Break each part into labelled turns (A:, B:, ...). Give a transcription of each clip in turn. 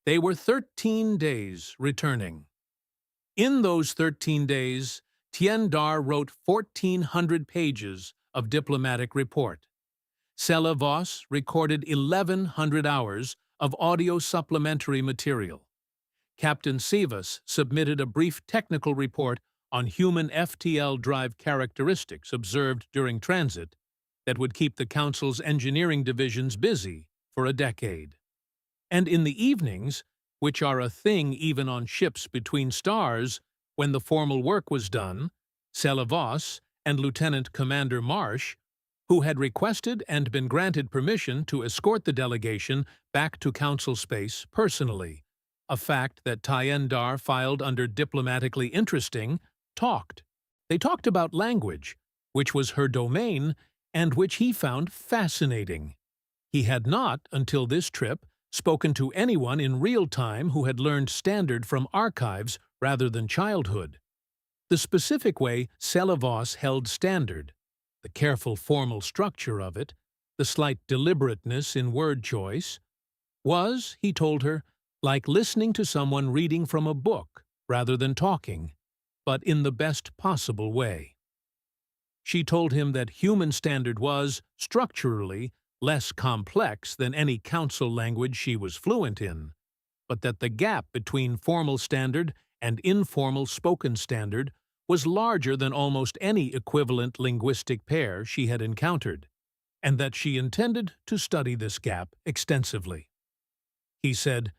A: They were 13 days returning. In those 13 days, Tien Dar wrote 1,400 pages of diplomatic report. Sela Voss recorded 1,100 hours of audio supplementary material. Captain Sivas submitted a brief technical report on human FTL drive characteristics observed during transit that would keep the Council's engineering divisions busy for a decade. And in the evenings, which are a thing even on ships between stars, when the formal work was done, Sela Voss and Lieutenant Commander Marsh, who had requested and been granted permission to escort the delegation back to Council space personally, a fact that Tien Dar filed under diplomatically interesting, talked. They talked about language, which was her domain and which he found fascinating. He had not, until this trip, spoken to anyone in real time who had learned Standard from archives rather than childhood. The specific way Sela Voss held Standard, the careful formal structure of it, the slight deliberateness in word choice, was, he told her, like listening to someone reading from a book rather than talking, but in the best possible way. She told him that human Standard was, structurally, less complex than any council language she was fluent in, but that the gap between formal Standard and informal spoken Standard was larger than almost any equivalent linguistic pair she had encountered, and that she intended to study this gap extensively. He said,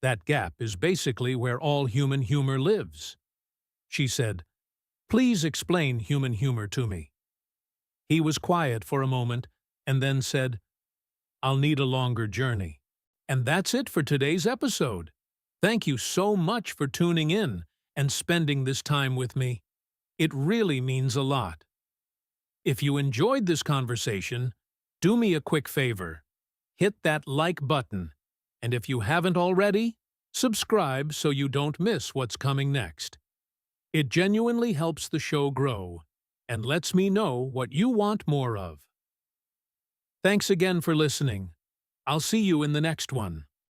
A: "That gap is basically where all human humor lives." She said, "Please explain human humor to me." He was quiet for a moment and then said, "I'll need a longer journey." And that's it for today's episode. Thank you so much for tuning in and spending this time with me. It really means a lot. If you enjoyed this conversation, do me a quick favor. Hit that like button, and if you haven't already, subscribe so you don't miss what's coming next. It genuinely helps the show grow and lets me know what you want more of. Thanks again for listening. I'll see you in the next one.